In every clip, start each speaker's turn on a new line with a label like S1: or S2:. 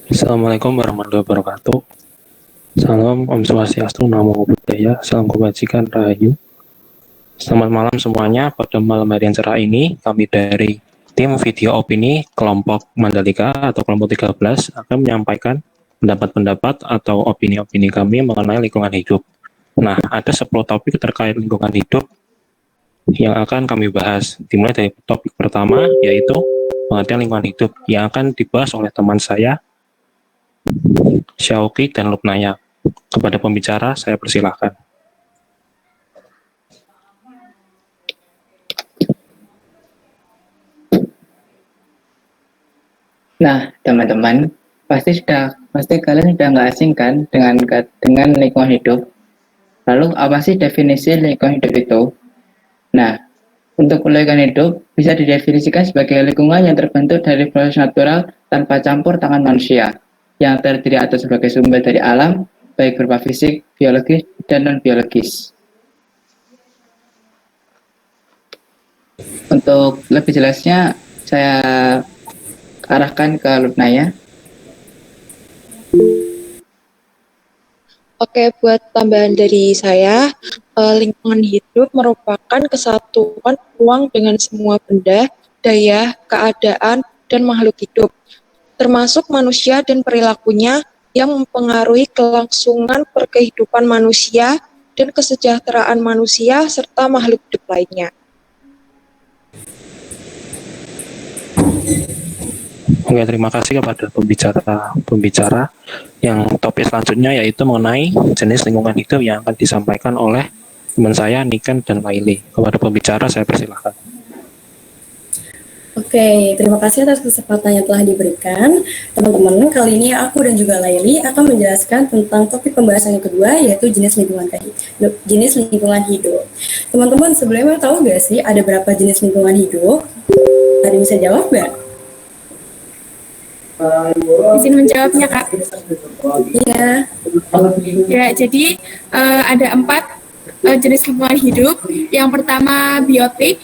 S1: Assalamualaikum warahmatullahi wabarakatuh. Salam Om Swastiastu, Namo Buddhaya, Salam Kebajikan, Rahayu. Selamat malam semuanya. Pada malam hari yang cerah ini, kami dari tim video opini kelompok Mandalika atau kelompok 13 akan menyampaikan pendapat-pendapat atau opini-opini kami mengenai lingkungan hidup. Nah, ada 10 topik terkait lingkungan hidup yang akan kami bahas. Dimulai dari topik pertama, yaitu pengertian lingkungan hidup yang akan dibahas oleh teman saya, Syauki dan Lupnaya. Kepada pembicara, saya persilahkan.
S2: Nah, teman-teman, pasti kalian sudah nggak asing kan dengan lingkungan hidup. Lalu apa sih definisi lingkungan hidup itu? Nah, untuk lingkungan hidup bisa didefinisikan sebagai lingkungan yang terbentuk dari proses natural tanpa campur tangan manusia, yang terdiri atas sebagai sumber dari alam, baik berupa fisik, biologis, dan non-biologis. Untuk lebih jelasnya, saya arahkan ke Lupnaya.
S3: Oke, buat tambahan dari saya, lingkungan hidup merupakan kesatuan ruang dengan semua benda, daya, keadaan, dan makhluk hidup, termasuk manusia dan perilakunya yang mempengaruhi kelangsungan perkehidupan manusia dan kesejahteraan manusia serta makhluk hidup lainnya.
S1: Oke, terima kasih kepada pembicara yang topik selanjutnya yaitu mengenai jenis lingkungan hidup yang akan disampaikan oleh teman saya, Niken dan Laili. Kepada pembicara, saya persilahkan.
S4: Oke, terima kasih atas kesempatan yang telah diberikan. Teman-teman, kali ini aku dan juga Laili akan menjelaskan tentang topik pembahasan yang kedua, yaitu jenis lingkungan hidup. Teman-teman, sebelumnya tahu nggak sih ada berapa jenis lingkungan hidup? Ada yang bisa jawab nggak?
S5: Izin menjawabnya, Kak.
S4: Iya.
S5: Ya, jadi ada 4 jenis lingkungan hidup. Yang pertama biotik,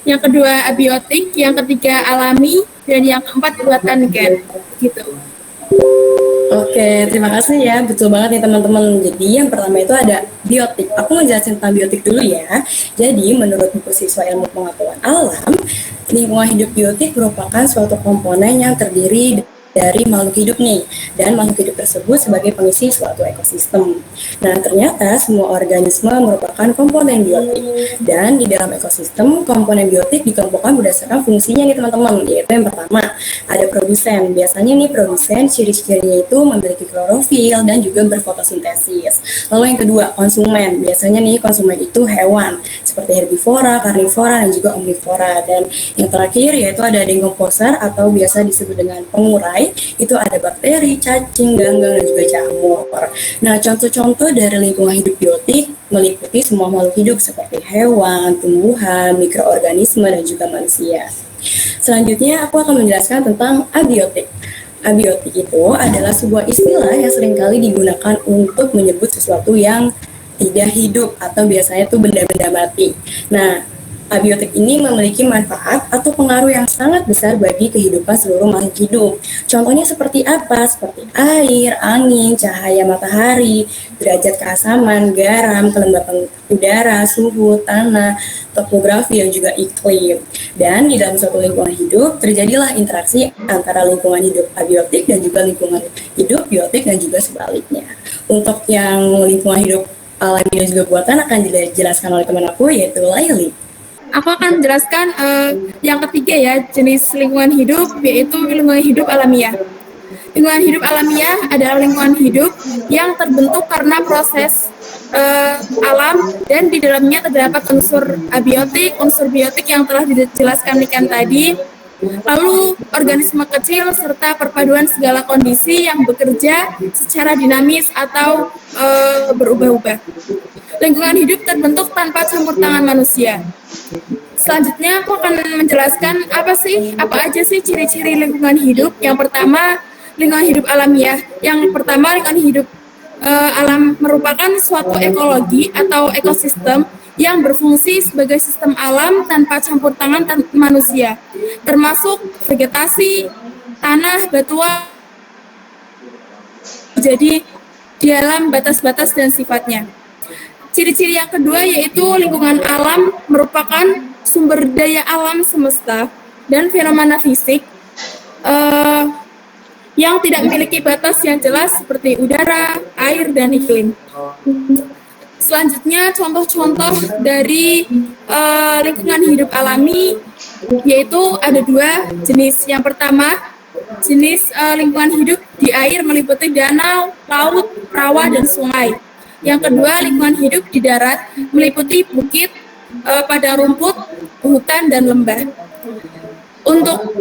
S5: yang kedua abiotik, yang ketiga alami, dan yang keempat buatan gen. Gitu.
S4: Oke, terima kasih ya. Betul banget nih teman-teman. Jadi yang pertama itu ada biotik. Aku mau jelasin tentang biotik dulu ya. Jadi menurut buku siswa ilmu pengetahuan alam, lingkungan hidup biotik merupakan suatu komponen yang terdiri dari makhluk hidup nih, dan makhluk hidup tersebut sebagai pengisi suatu ekosistem. Nah, ternyata semua organisme merupakan komponen biotik, dan di dalam ekosistem komponen biotik dikelompokkan berdasarkan fungsinya nih teman-teman. Yaitu yang pertama ada produsen. Biasanya nih produsen ciri-cirinya itu memiliki klorofil dan juga berfotosintesis. Lalu yang kedua konsumen. Biasanya nih konsumen itu hewan seperti herbivora, karnivora, dan juga omnivora. Dan yang terakhir yaitu ada decomposer atau biasa disebut dengan pengurai. Itu ada bakteri, cacing, ganggang, dan juga jamur. Nah, contoh-contoh dari lingkungan hidup biotik meliputi semua makhluk hidup seperti hewan, tumbuhan, mikroorganisme, dan juga manusia. Selanjutnya, aku akan menjelaskan tentang abiotik. Abiotik itu adalah sebuah istilah yang seringkali digunakan untuk menyebut sesuatu yang tidak hidup atau biasanya itu benda-benda mati. Nah, abiotik ini memiliki manfaat atau pengaruh yang sangat besar bagi kehidupan seluruh makhluk hidup. Contohnya seperti apa? Seperti air, angin, cahaya matahari, derajat keasaman, garam, kelembapan udara, suhu, tanah, topografi, dan juga iklim. Dan di dalam suatu lingkungan hidup, terjadilah interaksi antara lingkungan hidup abiotik dan juga lingkungan hidup biotik dan juga sebaliknya. Untuk yang lingkungan hidup alami dan juga buatan akan dijelaskan oleh teman aku, yaitu Laili.
S5: Aku akan menjelaskan yang ketiga ya, jenis lingkungan hidup, yaitu lingkungan hidup alamiah. Lingkungan hidup alamiah adalah lingkungan hidup yang terbentuk karena proses alam, dan di dalamnya terdapat unsur abiotik, unsur biotik yang telah dijelaskan Niken tadi, lalu organisme kecil serta perpaduan segala kondisi yang bekerja secara dinamis atau berubah-ubah. Lingkungan hidup terbentuk tanpa campur tangan manusia. Selanjutnya aku akan menjelaskan apa aja sih ciri-ciri lingkungan hidup. Yang pertama, lingkungan hidup alamiah. Yang pertama, lingkungan hidup alam merupakan suatu ekologi atau ekosistem yang berfungsi sebagai sistem alam tanpa campur tangan manusia, termasuk vegetasi, tanah, batuan, jadi di dalam batas-batas dan sifatnya. Ciri-ciri yang kedua yaitu lingkungan alam merupakan sumber daya alam semesta dan fenomena fisik yang tidak memiliki batas yang jelas seperti udara, air, dan iklim. Selanjutnya contoh-contoh dari lingkungan hidup alami yaitu ada dua jenis. Yang pertama jenis lingkungan hidup di air meliputi danau, laut, rawa, dan sungai. Yang kedua lingkungan hidup di darat meliputi bukit, padang rumput, hutan, dan lembah. Untuk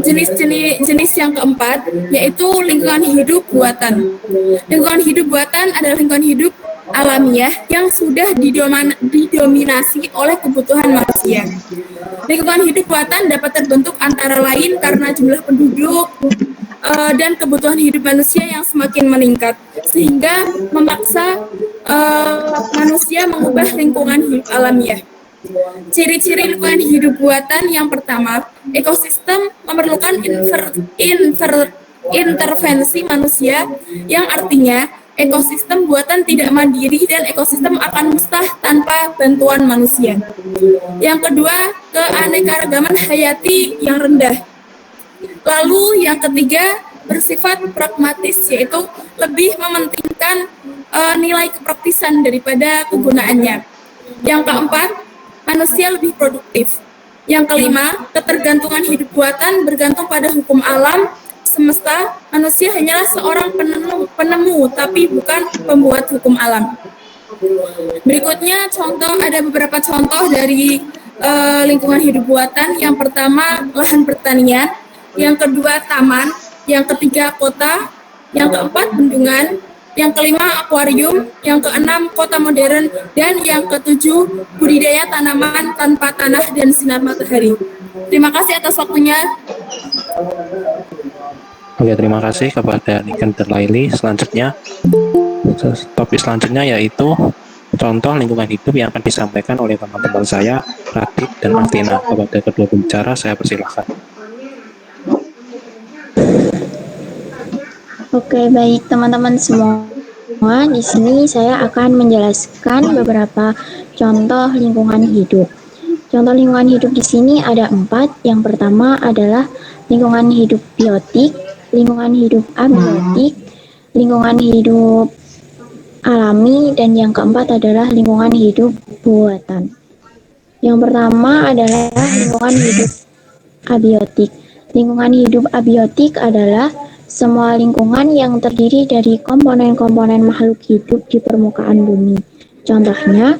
S5: jenis yang keempat yaitu lingkungan hidup buatan. Lingkungan hidup buatan adalah lingkungan hidup alamiah yang sudah didominasi oleh kebutuhan manusia. Lingkungan hidup buatan dapat terbentuk antara lain karena jumlah penduduk dan kebutuhan hidup manusia yang semakin meningkat, sehingga memaksa manusia mengubah lingkungan hidup alamiah. Ciri-ciri lingkungan hidup buatan yang pertama, ekosistem memerlukan intervensi manusia, yang artinya ekosistem buatan tidak mandiri dan ekosistem akan musnah tanpa bantuan manusia. Yang kedua, keanekaragaman hayati yang rendah. Lalu yang ketiga, bersifat pragmatis, yaitu lebih mementingkan nilai kepraktisan daripada kegunaannya. Yang keempat, manusia lebih produktif. Yang kelima, ketergantungan hidup buatan bergantung pada hukum alam semesta. Manusia hanyalah seorang penemu tapi bukan pembuat hukum alam. Berikutnya ada beberapa contoh dari lingkungan hidup buatan. Yang pertama, lahan pertanian. Yang kedua, taman. Yang ketiga, kota. Yang keempat, bendungan. Yang kelima, akuarium. Yang keenam, kota modern. Dan yang ketujuh, budidaya tanaman tanpa tanah dan sinar matahari. Terima kasih atas waktunya.
S1: Oke, terima kasih kepada Niken dan Laili. Selanjutnya, topik selanjutnya yaitu contoh lingkungan hidup yang akan disampaikan oleh teman-teman saya, Radit dan Martina. Kepada kedua pembicara, saya persilahkan.
S6: Oke, baik teman-teman semua. Di sini saya akan menjelaskan beberapa contoh lingkungan hidup. Contoh lingkungan hidup di sini ada 4. Yang pertama adalah lingkungan hidup biotik, lingkungan hidup abiotik, lingkungan hidup alami, dan yang keempat adalah lingkungan hidup buatan. Yang pertama adalah lingkungan hidup abiotik. Lingkungan hidup abiotik adalah semua lingkungan yang terdiri dari komponen-komponen makhluk hidup di permukaan bumi. Contohnya,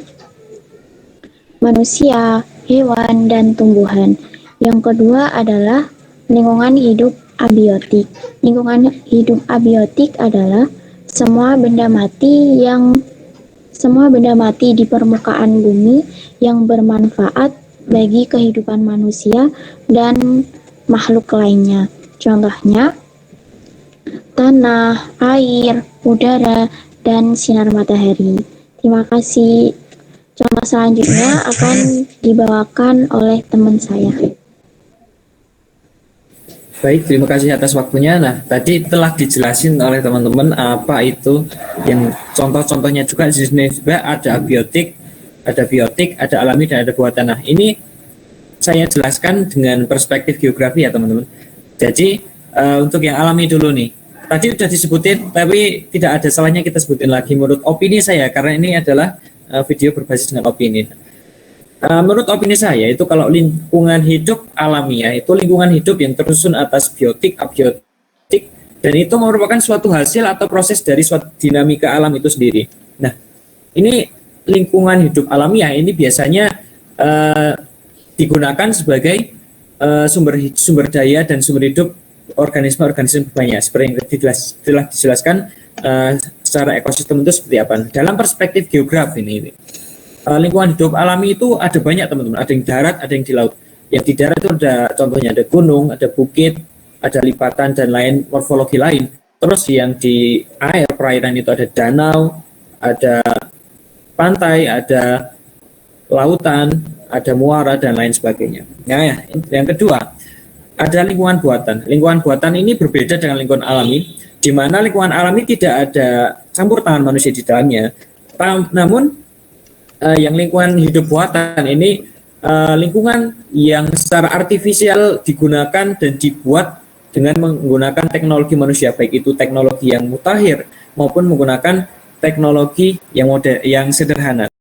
S6: manusia, hewan, dan tumbuhan. Yang kedua adalah lingkungan hidup abiotik. Lingkungan hidup abiotik adalah semua benda mati di permukaan bumi yang bermanfaat bagi kehidupan manusia dan makhluk lainnya. Contohnya, tanah, air, udara, dan sinar matahari. Terima kasih. Contoh selanjutnya akan dibawakan oleh teman saya.
S7: Baik, terima kasih atas waktunya. Nah, tadi telah dijelasin oleh teman-teman apa itu yang contoh-contohnya juga di sini juga ada biotik, ada alami, dan ada buatan. Nah, ini saya jelaskan dengan perspektif geografi ya teman-teman. Jadi untuk yang alami dulu nih. Tadi sudah disebutin, tapi tidak ada salahnya kita sebutin lagi menurut opini saya, karena ini adalah video berbasis dengan opini. Menurut opini saya, itu kalau lingkungan hidup alamiah, itu lingkungan hidup yang tersusun atas biotik, abiotik, dan itu merupakan suatu hasil atau proses dari suatu dinamika alam itu sendiri. Nah, ini lingkungan hidup alamiah, ini biasanya digunakan sebagai sumber daya dan sumber hidup organisme-organisme banyak, seperti yang telah dijelaskan secara ekosistem itu seperti apa. Dalam perspektif geografi ini, lingkungan hidup alami itu ada banyak teman-teman, ada yang darat, ada yang di laut. Yang di darat itu ada contohnya ada gunung, ada bukit, ada lipatan dan lain morfologi lain. Terus yang di air perairan itu ada danau, ada pantai, ada lautan, ada muara dan lain sebagainya. Nah, yang kedua, ada lingkungan buatan. Lingkungan buatan ini berbeda dengan lingkungan alami, di mana lingkungan alami tidak ada campur tangan manusia di dalamnya. Namun yang lingkungan hidup buatan ini lingkungan yang secara artifisial digunakan dan dibuat dengan menggunakan teknologi manusia, baik itu teknologi yang mutakhir maupun menggunakan teknologi yang sederhana.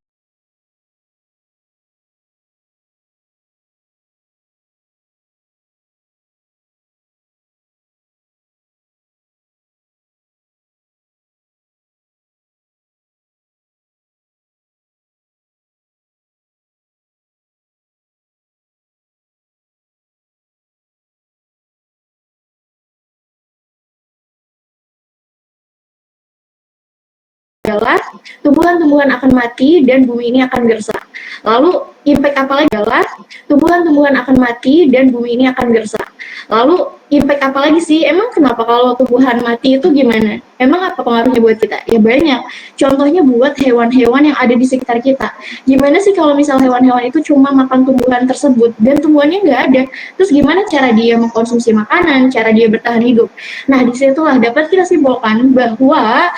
S8: adalah tumbuhan-tumbuhan akan mati dan bumi ini akan gersang. Lalu impact apa lagi adalah tumbuhan-tumbuhan akan mati dan bumi ini akan gersang. Lalu impact apa lagi sih? Emang kenapa kalau tumbuhan mati itu gimana? Emang apa pengaruhnya buat kita? Ya banyak. Contohnya buat hewan-hewan yang ada di sekitar kita. Gimana sih kalau misal hewan-hewan itu cuma makan tumbuhan tersebut dan tumbuhannya nggak ada? Terus gimana cara dia mengkonsumsi makanan, cara dia bertahan hidup? Nah, disitulah dapat kita simpulkan bahwa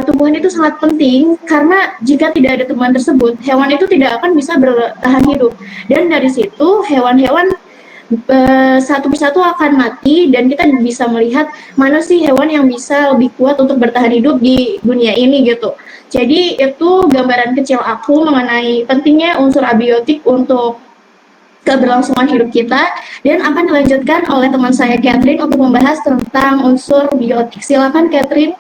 S8: tumbuhan itu sangat penting karena jika tidak ada tumbuhan tersebut, hewan itu tidak akan bisa bertahan hidup. Dan dari situ hewan-hewan satu persatu akan mati dan kita bisa melihat mana sih hewan yang bisa lebih kuat untuk bertahan hidup di dunia ini gitu. Jadi itu gambaran kecil aku mengenai pentingnya unsur abiotik untuk keberlangsungan hidup kita, dan akan dilanjutkan oleh teman saya Catherine untuk membahas tentang unsur biotik. Silakan Catherine.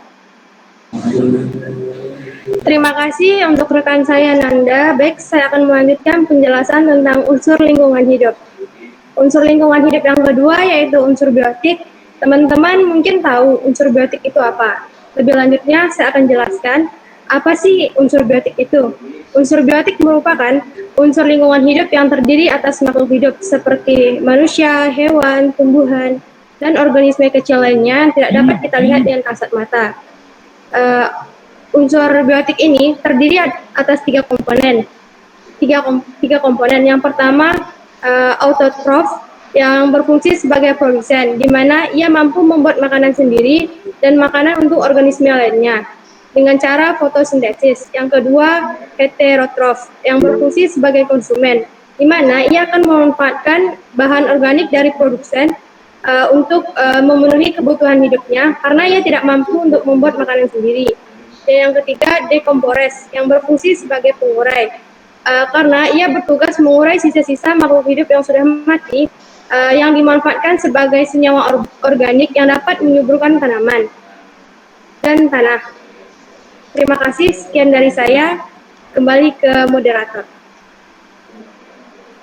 S9: Terima kasih untuk rekan saya Nanda. Baik, saya akan melanjutkan penjelasan tentang unsur lingkungan hidup. Unsur lingkungan hidup yang kedua yaitu unsur biotik. Teman-teman mungkin tahu unsur biotik itu apa. Lebih lanjutnya saya akan jelaskan apa sih unsur biotik itu. Unsur biotik merupakan unsur lingkungan hidup yang terdiri atas makhluk hidup seperti manusia, hewan, tumbuhan, dan organisme kecil lainnya yang tidak dapat kita lihat dengan kasat mata. Unsur biotik ini terdiri atas tiga komponen. Tiga komponen. Yang pertama autotrof yang berfungsi sebagai produsen, di mana ia mampu membuat makanan sendiri dan makanan untuk organisme lainnya dengan cara fotosintesis. Yang kedua heterotrof yang berfungsi sebagai konsumen, di mana ia akan memanfaatkan bahan organik dari produsen untuk memenuhi kebutuhan hidupnya karena ia tidak mampu untuk membuat makanan sendiri. Dan yang ketiga dekompores yang berfungsi sebagai pengurai. Karena ia bertugas mengurai sisa-sisa makhluk hidup yang sudah mati yang dimanfaatkan sebagai senyawa organik yang dapat menyuburkan tanaman dan tanah. Terima kasih, sekian dari saya. Kembali ke moderator.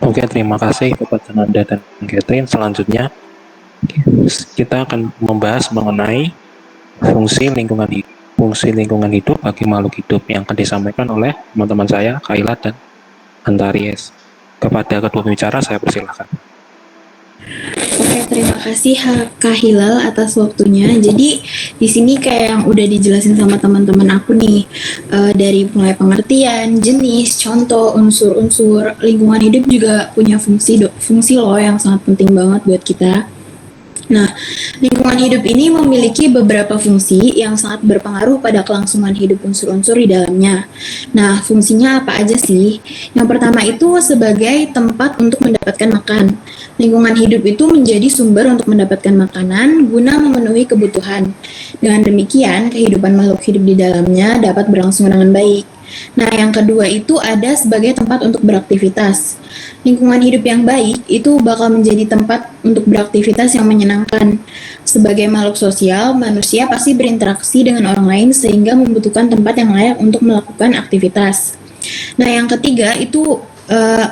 S1: Oke, terima kasih kepada Nanda dan Catherine. Selanjutnya kita akan membahas mengenai fungsi lingkungan hidup bagi makhluk hidup yang akan disampaikan oleh teman-teman saya, Kaila dan Antaries. Kepada kedua pembicara saya persilakan.
S10: Oke, terima kasih Kak Hilal atas waktunya. Jadi di sini kayak yang udah dijelasin sama teman-teman aku nih, dari mulai pengertian, jenis, contoh, unsur-unsur lingkungan hidup juga punya fungsi loh yang sangat penting banget buat kita. Nah, lingkungan hidup ini memiliki beberapa fungsi yang sangat berpengaruh pada kelangsungan hidup unsur-unsur di dalamnya. Nah, fungsinya apa aja sih? Yang pertama itu sebagai tempat untuk mendapatkan makan. Lingkungan hidup itu menjadi sumber untuk mendapatkan makanan guna memenuhi kebutuhan. Dengan demikian, kehidupan makhluk hidup di dalamnya dapat berlangsung dengan baik. Nah, yang kedua itu ada sebagai tempat untuk beraktivitas. Lingkungan hidup yang baik itu bakal menjadi tempat untuk beraktivitas yang menyenangkan. Sebagai makhluk sosial, manusia pasti berinteraksi dengan orang lain sehingga membutuhkan tempat yang layak untuk melakukan aktivitas. Nah, yang ketiga itu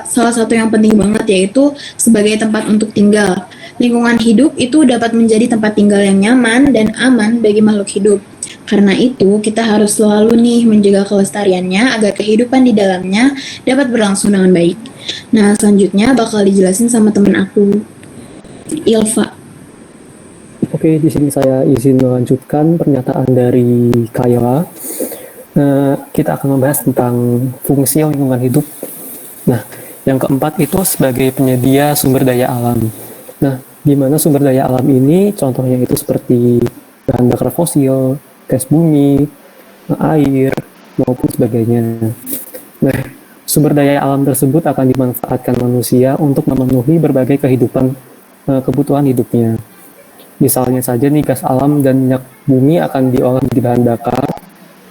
S10: salah satu yang penting banget yaitu sebagai tempat untuk tinggal. Lingkungan hidup itu dapat menjadi tempat tinggal yang nyaman dan aman bagi makhluk hidup. Karena itu, kita harus selalu nih menjaga kelestariannya agar kehidupan di dalamnya dapat berlangsung dengan baik. Nah, selanjutnya bakal dijelasin sama temen aku, Ilva.
S11: Oke, di sini saya izin melanjutkan pernyataan dari Kaila. Kita akan membahas tentang fungsi lingkungan hidup. Nah, yang keempat itu sebagai penyedia sumber daya alam. Nah, di mana sumber daya alam ini contohnya itu seperti bahan bakar fosil, gas bumi, air, maupun sebagainya. Nah, sumber daya alam tersebut akan dimanfaatkan manusia untuk memenuhi berbagai kebutuhan hidupnya. Misalnya saja nih, gas alam dan minyak bumi akan diolah menjadi bahan bakar,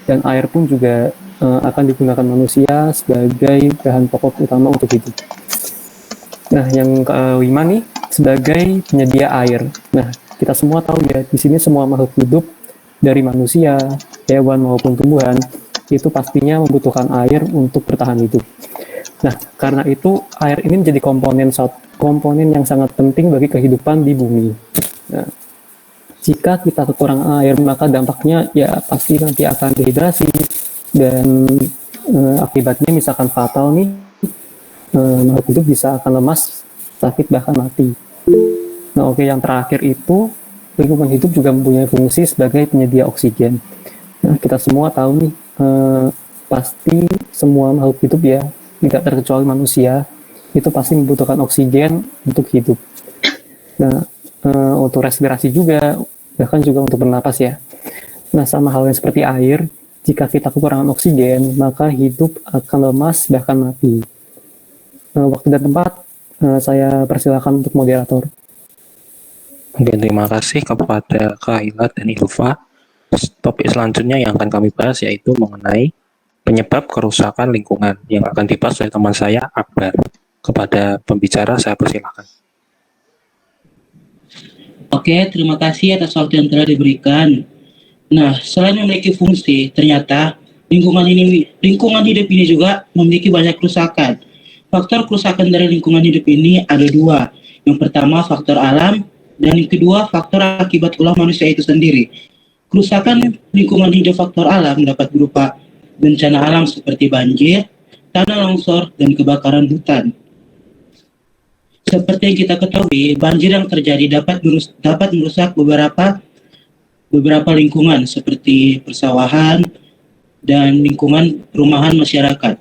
S11: dan air pun juga akan digunakan manusia sebagai bahan pokok utama untuk hidup. Nah, yang kelima nih, sebagai penyedia air. Nah, kita semua tahu ya, di sini semua makhluk hidup dari manusia, hewan maupun tumbuhan itu pastinya membutuhkan air untuk bertahan hidup. Nah, karena itu air ini menjadi komponen yang sangat penting bagi kehidupan di bumi. Nah, jika kita kekurangan air, maka dampaknya ya pasti nanti akan dehidrasi dan akibatnya misalkan fatal nih, makhluk hidup bisa akan lemas, sakit, bahkan mati. Nah, oke, yang terakhir itu lingkungan hidup juga mempunyai fungsi sebagai penyedia oksigen. Nah, kita semua tahu nih, pasti semua makhluk hidup ya, tidak terkecuali manusia, itu pasti membutuhkan oksigen untuk hidup. Nah, untuk respirasi juga, bahkan juga untuk bernapas ya. Nah, sama halnya seperti air, jika kita kekurangan oksigen, maka hidup akan lemas, bahkan mati. Waktu dan tempat, saya persilakan untuk moderator.
S1: Oke, terima kasih kepada Kak Hilat dan Ilva. Topik selanjutnya yang akan kami bahas yaitu mengenai penyebab kerusakan lingkungan yang akan dibahas oleh teman saya, Akbar. Kepada pembicara, saya persilakan.
S12: Oke, terima kasih atas waktu yang telah diberikan. Nah, selain memiliki fungsi, ternyata lingkungan hidup ini juga memiliki banyak kerusakan. Faktor kerusakan dari lingkungan hidup ini ada dua. Yang pertama, faktor alam, dan yang kedua, faktor akibat ulah manusia itu sendiri. Kerusakan lingkungan hidup faktor alam dapat berupa bencana alam seperti banjir, tanah longsor, dan kebakaran hutan. Seperti yang kita ketahui, banjir yang terjadi dapat merusak beberapa lingkungan seperti persawahan dan lingkungan perumahan masyarakat.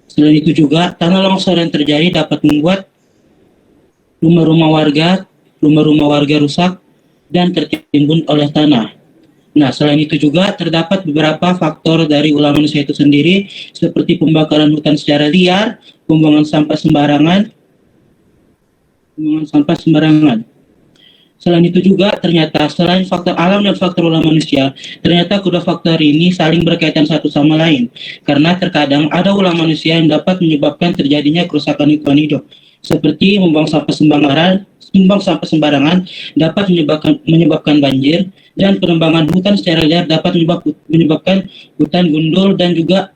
S12: Selain itu juga, tanah longsor yang terjadi dapat membuat rumah-rumah warga rusak dan tertimbun oleh tanah. Nah, selain itu juga terdapat beberapa faktor dari ulah manusia itu sendiri, seperti pembakaran hutan secara liar, pembuangan sampah sembarangan. Selain itu juga ternyata selain faktor alam dan faktor ulah manusia, ternyata kedua faktor ini saling berkaitan satu sama lain. Karena terkadang ada ulah manusia yang dapat menyebabkan terjadinya kerusakan lingkungan hidup, seperti membuang sampah sembarangan dapat menyebabkan banjir, dan penebangan hutan secara liar dapat menyebabkan hutan gundul dan juga